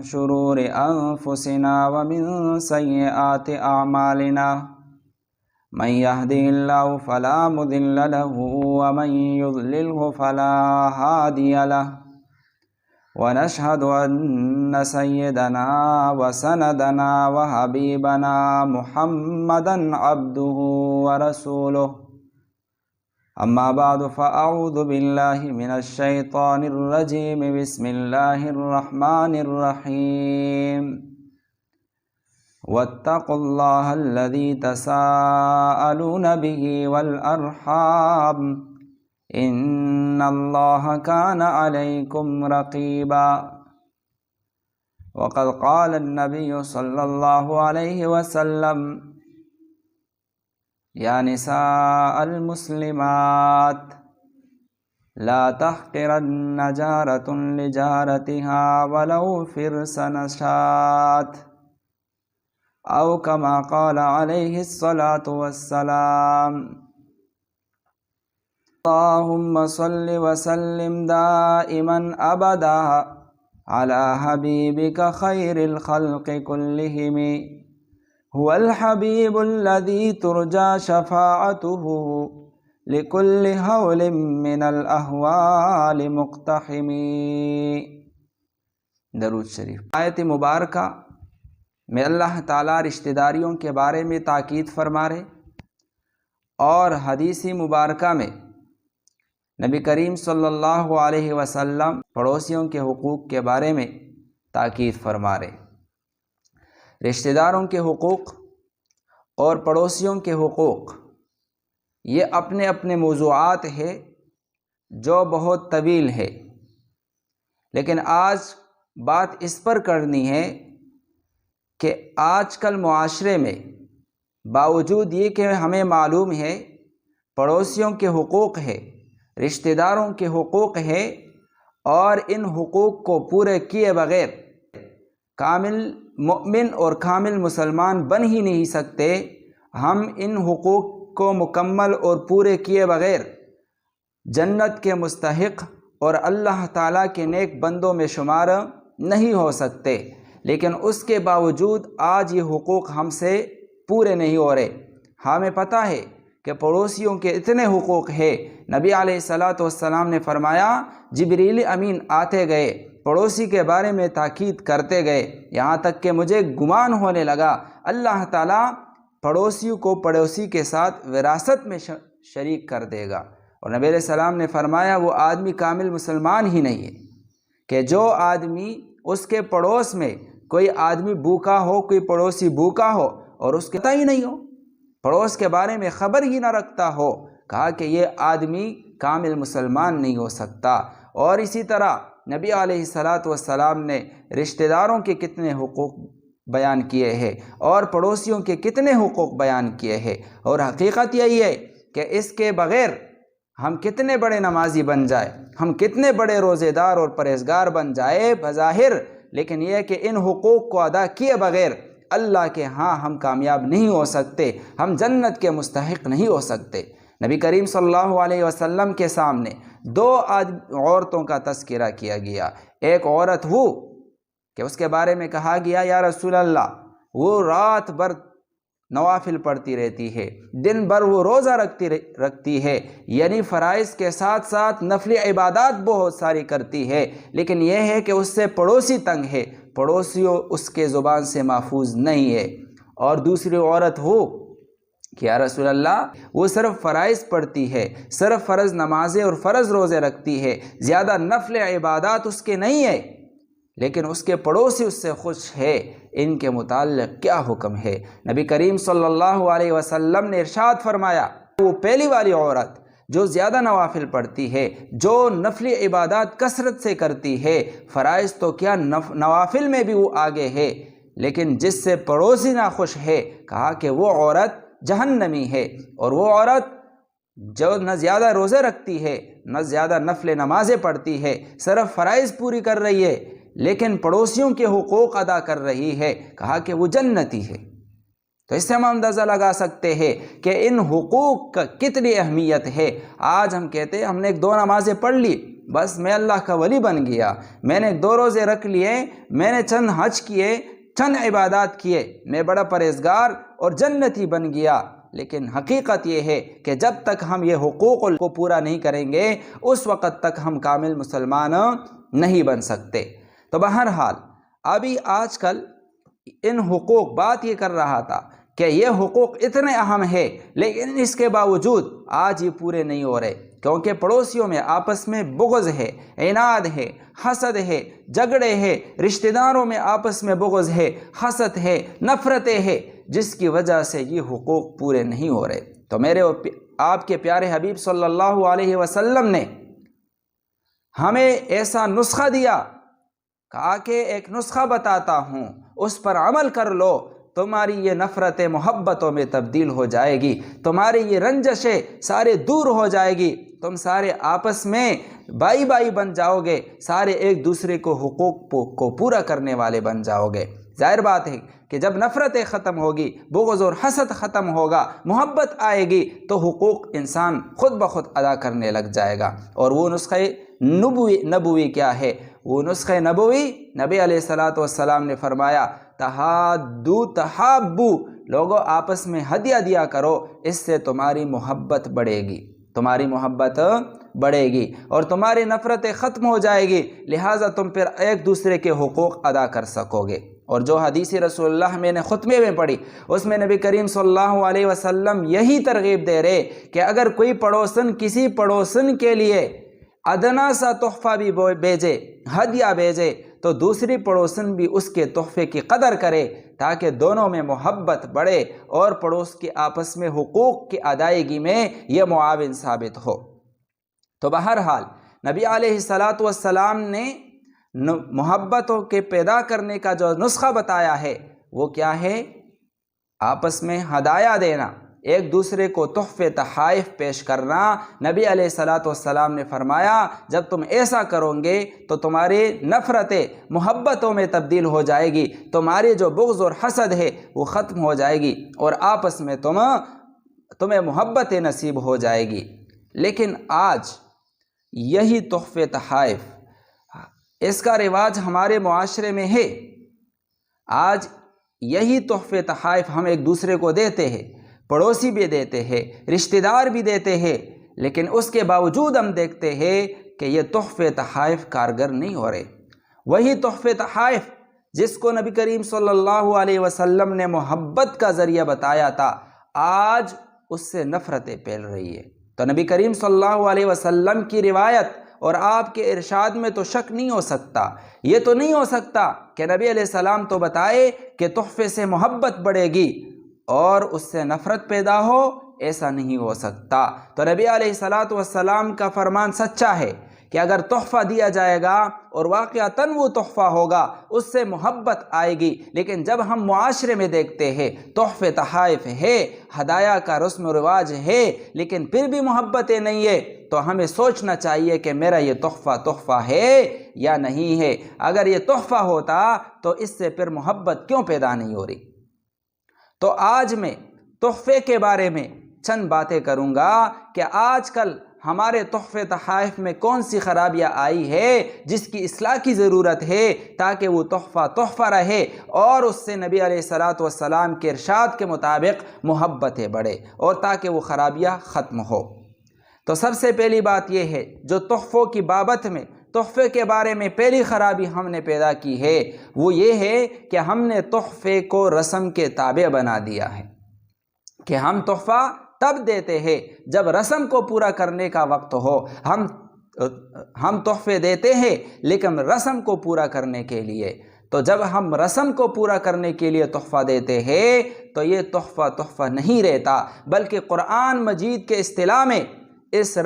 شرور أنفسنا ومن سيئات أعمالنا من يهده الله فلا مضل له ومن يضلله فلا هادي له ونشهد أن سيدنا وسندنا وحبيبنا محمدا عبده ورسوله أما بعد فأعوذ بالله من الشيطان الرجيم بسم الله الرحمن الرحيم واتقوا الله الذي تساءلون به والأرحام إن الله كان عليكم رقيبا وقد قال النبي صلى الله عليه وسلم يا نساء المسلمات لا تحقرن جارة لجارتها ولو فرس نشات أو كما قال عليه الصلاة والسلام اللهم صل وسلم دائما أبدا على حبيبك خير الخلق كلهم هو الحبيب الذي ترجى شفاعته لكل هول من الأهوال مقتحم۔ درود شریف۔ آیت مبارکہ میں اللہ تعالیٰ رشتہ داریوں کے بارے میں تاکید فرما رہے اور حدیث مبارکہ میں نبی کریم صلی اللہ علیہ وسلم پڑوسیوں کے حقوق کے بارے میں تاکید فرما رہے۔ رشتہ داروں کے حقوق اور پڑوسیوں کے حقوق یہ اپنے اپنے موضوعات ہے جو بہت طویل ہے، لیکن آج بات اس پر کرنی ہے کہ آج کل معاشرے میں باوجود یہ کہ ہمیں معلوم ہے پڑوسیوں کے حقوق ہے، رشتہ داروں کے حقوق ہے، اور ان حقوق کو پورے کیے بغیر کامل مؤمن اور کامل مسلمان بن ہی نہیں سکتے۔ ہم ان حقوق کو مکمل اور پورے کیے بغیر جنت کے مستحق اور اللہ تعالیٰ کے نیک بندوں میں شمار نہیں ہو سکتے، لیکن اس کے باوجود آج یہ حقوق ہم سے پورے نہیں ہو رہے۔ ہمیں پتہ ہے کہ پڑوسیوں کے اتنے حقوق ہیں۔ نبی علیہ السلام نے فرمایا جبریل امین آتے گئے، پڑوسی کے بارے میں تاکید کرتے گئے، یہاں تک کہ مجھے گمان ہونے لگا اللہ تعالیٰ پڑوسیوں کو پڑوسی کے ساتھ وراثت میں شریک کر دے گا۔ اور نبی علیہ السلام نے فرمایا وہ آدمی کامل مسلمان ہی نہیں ہے کہ جو آدمی اس کے پڑوس میں کوئی آدمی بھوکا ہو، کوئی پڑوسی بھوکا ہو اور اس کے پتہ ہی نہیں ہو، پڑوس کے بارے میں خبر ہی نہ رکھتا ہو، کہا کہ یہ آدمی کامل مسلمان نہیں ہو سکتا۔ اور اسی طرح نبی علیہ السلام نے رشتہ داروں کے کتنے حقوق بیان کیے ہیں اور پڑوسیوں کے کتنے حقوق بیان کیے ہیں، اور حقیقت یہی ہے کہ اس کے بغیر ہم کتنے بڑے نمازی بن جائے، ہم کتنے بڑے روزے دار اور پرہیزگار بن جائے بظاہر، لیکن یہ کہ ان حقوق کو ادا کیے بغیر اللہ کے ہاں ہم کامیاب نہیں ہو سکتے، ہم جنت کے مستحق نہیں ہو سکتے۔ نبی کریم صلی اللہ علیہ وسلم کے سامنے دو عورتوں کا تذکرہ کیا گیا۔ ایک عورت وہ کہ اس کے بارے میں کہا گیا یا رسول اللہ وہ رات بھر نوافل پڑھتی رہتی ہے، دن بھر وہ روزہ رکھتی ہے، یعنی فرائض کے ساتھ ساتھ نفلی عبادات بہت ساری کرتی ہے، لیکن یہ ہے کہ اس سے پڑوسی تنگ ہے، پڑوسیوں اس کے زبان سے محفوظ نہیں ہے۔ اور دوسری عورت ہو کہ یا رسول اللہ وہ صرف فرائض پڑھتی ہے، صرف فرض نمازیں اور فرض روزے رکھتی ہے، زیادہ نفل عبادات اس کے نہیں ہے، لیکن اس کے پڑوسی اس سے خوش ہے، ان کے متعلق کیا حکم ہے؟ نبی کریم صلی اللہ علیہ وسلم نے ارشاد فرمایا وہ پہلی والی عورت جو زیادہ نوافل پڑھتی ہے، جو نفلی عبادات کثرت سے کرتی ہے، فرائض تو کیا نوافل میں بھی وہ آگے ہے، لیکن جس سے پڑوسی ناخوش ہے کہا کہ وہ عورت جہنمی ہے۔ اور وہ عورت جو نہ زیادہ روزے رکھتی ہے، نہ زیادہ نفل نمازیں پڑھتی ہے، صرف فرائض پوری کر رہی ہے، لیکن پڑوسیوں کے حقوق ادا کر رہی ہے، کہا کہ وہ جنتی ہے۔ تو اس سے ہم اندازہ لگا سکتے ہیں کہ ان حقوق کا کتنی اہمیت ہے۔ آج ہم کہتے ہیں ہم نے ایک دو نمازیں پڑھ لی، بس میں اللہ کا ولی بن گیا، میں نے 2 روزے رکھ لیے، میں نے چند حج کیے، چند عبادات کیے، میں بڑا پرہیزگار اور جنتی بن گیا۔ لیکن حقیقت یہ ہے کہ جب تک ہم یہ حقوق کو پورا نہیں کریں گے اس وقت تک ہم کامل مسلمان نہیں بن سکتے۔ تو بہرحال ابھی آج کل ان حقوق بات یہ کر رہا تھا کہ یہ حقوق اتنے اہم ہیں، لیکن اس کے باوجود آج یہ پورے نہیں ہو رہے، کیونکہ پڑوسیوں میں آپس میں بغض ہے، عناد ہے، حسد ہے، جھگڑے ہیں، رشتہ داروں میں آپس میں بغض ہے، حسد ہے، نفرتیں ہے، جس کی وجہ سے یہ حقوق پورے نہیں ہو رہے۔ تو میرے آپ کے پیارے حبیب صلی اللہ علیہ وسلم نے ہمیں ایسا نسخہ دیا، کہا کہ ایک نسخہ بتاتا ہوں، اس پر عمل کر لو، تمہاری یہ نفرت محبتوں میں تبدیل ہو جائے گی، تمہاری یہ رنجشیں سارے دور ہو جائے گی، تم سارے آپس میں بھائی بھائی بن جاؤ گے، سارے ایک دوسرے کو حقوق کو پورا کرنے والے بن جاؤ گے۔ ظاہر بات ہے کہ جب نفرتیں ختم ہوگی، بغض اور حسد ختم ہوگا، محبت آئے گی، تو حقوق انسان خود بخود ادا کرنے لگ جائے گا۔ اور وہ نسخہ نبوی کیا ہے؟ وہ نسخہ نبوی نبی علیہ الصلوۃ والسلام نے فرمایا تحادو تحابو، لوگوں آپس میں ہدیہ دیا کرو، اس سے تمہاری محبت بڑھے گی، تمہاری محبت بڑھے گی اور تمہاری نفرتیں ختم ہو جائے گی، لہٰذا تم پھر ایک دوسرے کے حقوق ادا کر سکو گے۔ اور جو حدیث رسول اللہ میں نے خطبے میں پڑھی، اس میں نبی کریم صلی اللہ علیہ وسلم یہی ترغیب دے رہے کہ اگر کوئی پڑوسن کسی پڑوسن کے لیے ادنا سا تحفہ بھی بھیجے، ہدیہ بھیجے، تو دوسری پڑوسن بھی اس کے تحفے کی قدر کرے، تاکہ دونوں میں محبت بڑھے اور پڑوس کے آپس میں حقوق کی ادائیگی میں یہ معاون ثابت ہو۔ تو بہرحال نبی علیہ الصلوۃ والسلام نے محبتوں کے پیدا کرنے کا جو نسخہ بتایا ہے وہ کیا ہے؟ آپس میں ہدایہ دینا، ایک دوسرے کو تحفے تحائف پیش کرنا۔ نبی علیہ الصلوۃ والسلام نے فرمایا جب تم ایسا کرو گے تو تمہاری نفرتیں محبتوں میں تبدیل ہو جائے گی، تمہاری جو بغض اور حسد ہے وہ ختم ہو جائے گی اور آپس میں تمہیں محبت نصیب ہو جائے گی۔ لیکن آج یہی تحفے تحائف، اس کا رواج ہمارے معاشرے میں ہے۔ آج یہی تحفے تحائف ہم ایک دوسرے کو دیتے ہیں، پڑوسی بھی دیتے ہیں، رشتہ دار بھی دیتے ہیں، لیکن اس کے باوجود ہم دیکھتے ہیں کہ یہ تحفے تحائف کارگر نہیں ہو رہے۔ وہی تحفے تحائف جس کو نبی کریم صلی اللہ علیہ وسلم نے محبت کا ذریعہ بتایا تھا، آج اس سے نفرتیں پھیل رہی ہے۔ تو نبی کریم صلی اللہ علیہ وسلم کی روایت اور آپ کے ارشاد میں تو شک نہیں ہو سکتا، یہ تو نہیں ہو سکتا کہ نبی علیہ السلام تو بتائے کہ تحفے سے محبت بڑھے گی اور اس سے نفرت پیدا ہو، ایسا نہیں ہو سکتا۔ تو نبی علیہ الصلوۃ والسلام کا فرمان سچا ہے کہ اگر تحفہ دیا جائے گا اور واقعتاً وہ تحفہ ہوگا، اس سے محبت آئے گی۔ لیکن جب ہم معاشرے میں دیکھتے ہیں تحفے تحائف ہے، ہدایہ کا رسم و رواج ہے، لیکن پھر بھی محبتیں نہیں ہے، تو ہمیں سوچنا چاہیے کہ میرا یہ تحفہ ہے یا نہیں ہے۔ اگر یہ تحفہ ہوتا تو اس سے پھر محبت کیوں پیدا نہیں ہو رہی؟ تو آج میں تحفے کے بارے میں چند باتیں کروں گا کہ آج کل ہمارے تحفے تحائف میں کون سی خرابیاں آئی ہے جس کی اصلاح کی ضرورت ہے، تاکہ وہ تحفہ رہے اور اس سے نبی علیہ الصلوۃ والسلام کے ارشاد کے مطابق محبتیں بڑھے اور تاکہ وہ خرابیاں ختم ہو۔ تو سب سے پہلی بات یہ ہے جو تحفوں کی بابت میں، تحفے کے بارے میں پہلی خرابی ہم نے پیدا کی ہے، وہ یہ ہے کہ ہم نے تحفے کو رسم کے تابع بنا دیا ہے، کہ ہم تحفہ تب دیتے ہیں جب رسم کو پورا کرنے کا وقت ہو۔ ہم تحفے دیتے ہیں لیکن رسم کو پورا کرنے کے لیے، تو جب ہم رسم کو پورا کرنے کے لیے تحفہ دیتے ہیں تو یہ تحفہ نہیں رہتا، بلکہ قرآن مجید کے اصطلاح میں اس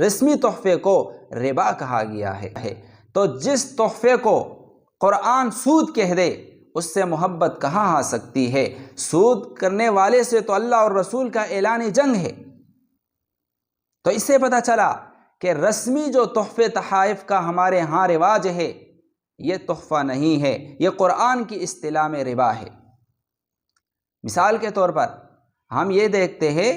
رسمی تحفے کو ربا کہا گیا ہے۔ تو جس تحفے کو قرآن سود کہہ دے اس سے محبت کہاں آ سکتی ہے؟ سود کرنے والے سے تو اللہ اور رسول کا اعلان جنگ ہے۔ تو اس سے پتہ چلا کہ رسمی جو تحفے تحائف کا ہمارے ہاں رواج ہے یہ تحفہ نہیں ہے، یہ قرآن کی اصطلاح میں ربا ہے۔ مثال کے طور پر ہم یہ دیکھتے ہیں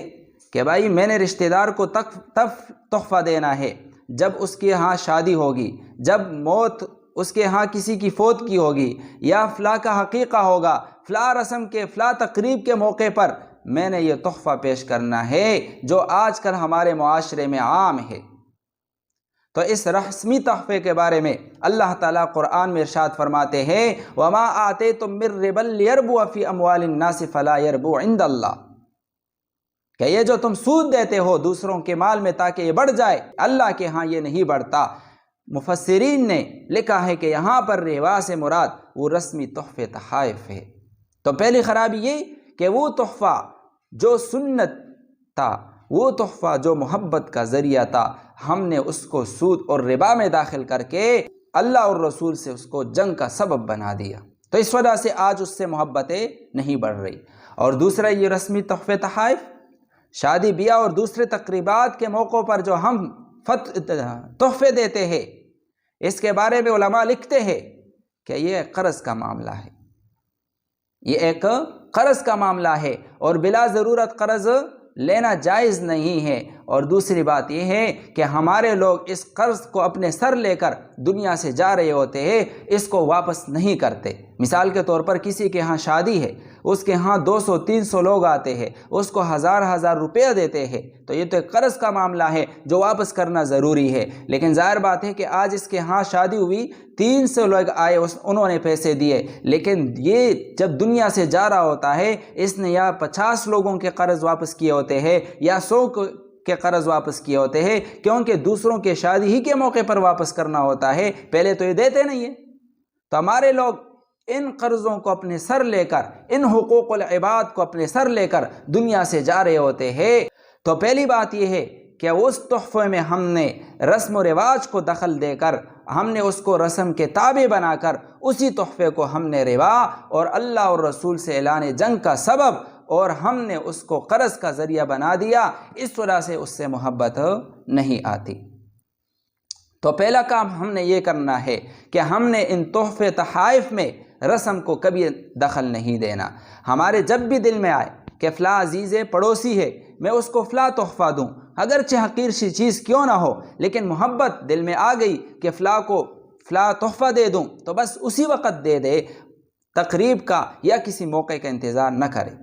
کہ بھائی میں نے رشتہ دار کو تب تحفہ دینا ہے جب اس کے ہاں شادی ہوگی، جب موت اس کے ہاں کسی کی فوت کی ہوگی، یا فلاں کا حقیقہ ہوگا، فلاں رسم کے فلاں تقریب کے موقع پر میں نے یہ تحفہ پیش کرنا ہے جو آج کل ہمارے معاشرے میں عام ہے۔ تو اس رسمی تحفے کے بارے میں اللہ تعالیٰ قرآن میں ارشاد فرماتے ہیں وَمَا آتَيْتُم مِّن رِّبًا لِيَرْبُوَ فِي أَمْوَالِ النَّاسِ فَلَا يَرْبُو عِندَ اللَّهِ، کہ یہ جو تم سود دیتے ہو دوسروں کے مال میں تاکہ یہ بڑھ جائے، اللہ کے ہاں یہ نہیں بڑھتا۔ مفسرین نے لکھا ہے کہ یہاں پر ربا سے مراد وہ رسمی تحفے تحائف ہے۔ تو پہلی خرابی یہ کہ وہ تحفہ جو سنت تھا، وہ تحفہ جو محبت کا ذریعہ تھا، ہم نے اس کو سود اور ربا میں داخل کر کے اللہ اور رسول سے اس کو جنگ کا سبب بنا دیا۔ تو اس وجہ سے آج اس سے محبتیں نہیں بڑھ رہی۔ اور دوسرا یہ رسمی تحفے تحائف، شادی بیاہ اور دوسرے تقریبات کے موقعوں پر جو ہم تحفے دیتے ہیں، اس کے بارے میں علماء لکھتے ہیں کہ یہ قرض کا معاملہ ہے، یہ ایک قرض کا معاملہ ہے اور بلا ضرورت قرض لینا جائز نہیں ہے۔ اور دوسری بات یہ ہے کہ ہمارے لوگ اس قرض کو اپنے سر لے کر دنیا سے جا رہے ہوتے ہیں، اس کو واپس نہیں کرتے۔ مثال کے طور پر کسی کے ہاں شادی ہے، اس کے ہاں 200-300 لوگ آتے ہیں، اس کو ہزار روپیہ دیتے ہیں، تو یہ تو ایک قرض کا معاملہ ہے جو واپس کرنا ضروری ہے۔ لیکن ظاہر بات ہے کہ آج اس کے ہاں شادی ہوئی، 300 لوگ آئے، انہوں نے پیسے دیے، لیکن یہ جب دنیا سے جا رہا ہوتا ہے اس نے یا 50 لوگوں کے قرض واپس کیے ہوتے ہیں یا 100 کے قرض واپس کیے ہوتے ہیں، کیونکہ دوسروں کے شادی ہی کے موقع پر واپس کرنا ہوتا ہے، پہلے تو یہ دیتے نہیں ہیں۔ تو ہمارے لوگ ان قرضوں کو اپنے سر لے کر، ان حقوق العباد کو اپنے سر لے کر دنیا سے جا رہے ہوتے ہیں۔ تو پہلی بات یہ ہے کہ اس تحفے میں ہم نے رسم و رواج کو دخل دے کر، ہم نے اس کو رسم کے تابع بنا کر اسی تحفے کو ہم نے ربا اور اللہ اور رسول سے اعلان جنگ کا سبب، اور ہم نے اس کو قرض کا ذریعہ بنا دیا۔ اس طرح سے اس سے محبت نہیں آتی۔ تو پہلا کام ہم نے یہ کرنا ہے کہ ہم نے ان تحفے تحائف میں رسم کو کبھی دخل نہیں دینا۔ ہمارے جب بھی دل میں آئے کہ فلاں عزیز پڑوسی ہے، میں اس کو فلاں تحفہ دوں، اگرچہ حقیر سی چیز کیوں نہ ہو، لیکن محبت دل میں آ گئی کہ فلاں کو فلاں تحفہ دے دوں، تو بس اسی وقت دے دے، تقریب کا یا کسی موقع کا انتظار نہ کرے۔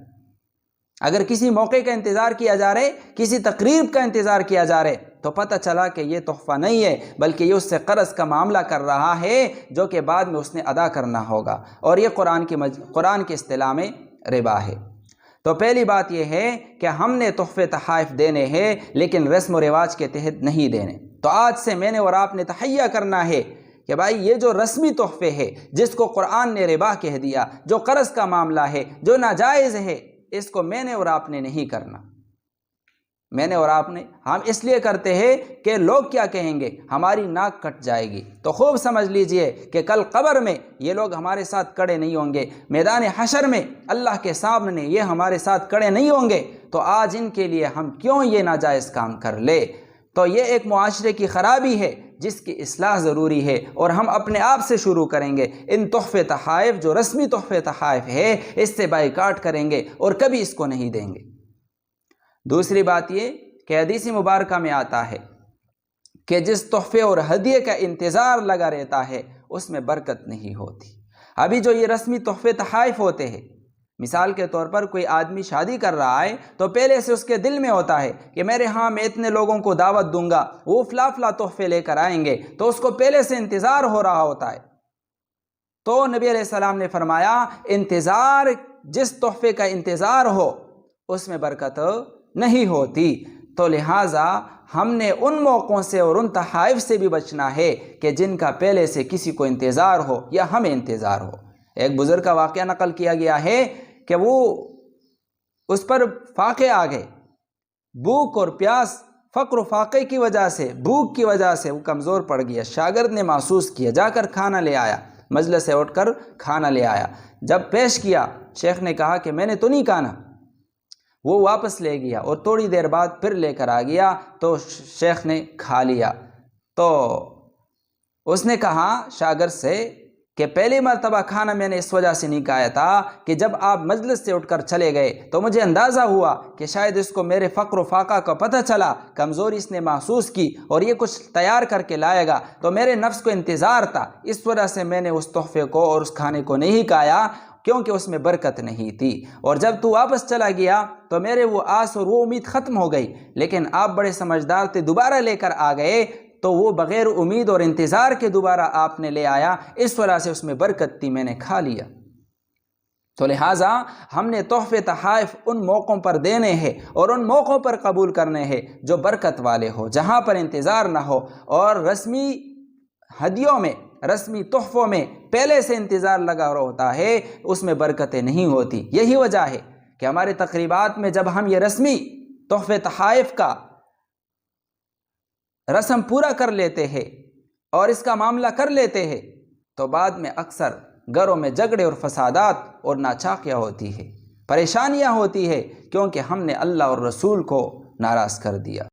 اگر کسی موقع کا انتظار کیا جا رہے، کسی تقریب کا انتظار کیا جا رہے، تو پتہ چلا کہ یہ تحفہ نہیں ہے، بلکہ یہ اس سے قرض کا معاملہ کر رہا ہے جو کہ بعد میں اس نے ادا کرنا ہوگا، اور یہ قرآن کی اصطلاح میں ربا ہے۔ تو پہلی بات یہ ہے کہ ہم نے تحفے تحائف دینے ہیں لیکن رسم و رواج کے تحت نہیں دینے۔ تو آج سے میں نے اور آپ نے تحیہ کرنا ہے کہ بھائی یہ جو رسمی تحفے ہے جس کو قرآن نے ربا کہہ دیا، جو قرض کا معاملہ ہے، جو ناجائز ہے، اس کو میں نے اور آپ نے نہیں کرنا۔ میں نے اور آپ نے، ہم اس لیے کرتے ہیں کہ لوگ کیا کہیں گے، ہماری ناک کٹ جائے گی۔ تو خوب سمجھ لیجئے کہ کل قبر میں یہ لوگ ہمارے ساتھ کھڑے نہیں ہوں گے، میدان حشر میں اللہ کے سامنے یہ ہمارے ساتھ کھڑے نہیں ہوں گے، تو آج ان کے لیے ہم کیوں یہ ناجائز کام کر لے؟ تو یہ ایک معاشرے کی خرابی ہے جس کی اصلاح ضروری ہے، اور ہم اپنے آپ سے شروع کریں گے۔ ان تحفے تحائف جو رسمی تحفے تحائف ہے اس سے بائیکاٹ کریں گے اور کبھی اس کو نہیں دیں گے۔ دوسری بات یہ کہ حدیث مبارکہ میں آتا ہے کہ جس تحفے اور ہدیے کا انتظار لگا رہتا ہے اس میں برکت نہیں ہوتی۔ ابھی جو یہ رسمی تحفے تحائف ہوتے ہیں، مثال کے طور پر کوئی آدمی شادی کر رہا ہے تو پہلے سے اس کے دل میں ہوتا ہے کہ میرے ہاں میں اتنے لوگوں کو دعوت دوں گا، وہ فلاں فلاں تحفے لے کر آئیں گے، تو اس کو پہلے سے انتظار ہو رہا ہوتا ہے۔ تو نبی علیہ السلام نے فرمایا انتظار، جس تحفے کا انتظار ہو اس میں برکت نہیں ہوتی۔ تو لہٰذا ہم نے ان موقعوں سے اور ان تحائف سے بھی بچنا ہے کہ جن کا پہلے سے کسی کو انتظار ہو یا ہمیں انتظار ہو۔ ایک بزرگ کا واقعہ نقل کیا گیا ہے کہ وہ اس پر فاقے آ گئے، بھوک اور پیاس، فقر و فاقے کی وجہ سے، بھوک کی وجہ سے وہ کمزور پڑ گیا۔ شاگرد نے محسوس کیا، جا کر کھانا لے آیا، مجلس سے اٹھ کر کھانا لے آیا۔ جب پیش کیا، شیخ نے کہا کہ میں نے تو نہیں کھانا۔ وہ واپس لے گیا اور تھوڑی دیر بعد پھر لے کر آ گیا تو شیخ نے کھا لیا۔ تو اس نے کہا شاگرد سے کہ پہلی مرتبہ کھانا میں نے اس وجہ سے نہیں کھایا تھا کہ جب آپ مجلس سے اٹھ کر چلے گئے تو مجھے اندازہ ہوا کہ شاید اس کو میرے فقر و فاقہ کا پتہ چلا، کمزوری اس نے محسوس کی اور یہ کچھ تیار کر کے لائے گا، تو میرے نفس کو انتظار تھا، اس وجہ سے میں نے اس تحفے کو اور اس کھانے کو نہیں کھایا، کیونکہ اس میں برکت نہیں تھی۔ اور جب تو واپس چلا گیا تو میرے وہ آس اور وہ امید ختم ہو گئی، لیکن آپ بڑے سمجھدار تھے، دوبارہ لے کر آ گئے تو وہ بغیر امید اور انتظار کے دوبارہ آپ نے لے آیا، اس وجہ سے اس میں برکت تھی، میں نے کھا لیا۔ تو لہٰذا ہم نے تحفے تحائف ان موقعوں پر دینے ہیں اور ان موقعوں پر قبول کرنے ہیں جو برکت والے ہو، جہاں پر انتظار نہ ہو، اور رسمی ہدیوں میں، رسمی تحفوں میں پہلے سے انتظار لگا ہوتا ہے، اس میں برکتیں نہیں ہوتی۔ یہی وجہ ہے کہ ہمارے تقریبات میں جب ہم یہ رسمی تحفے تحائف کا رسم پورا کر لیتے ہیں اور اس کا معاملہ کر لیتے ہیں تو بعد میں اکثر گھروں میں جھگڑے اور فسادات اور ناچاکیاں ہوتی ہے، پریشانیاں ہوتی ہے، کیونکہ ہم نے اللہ اور رسول کو ناراض کر دیا۔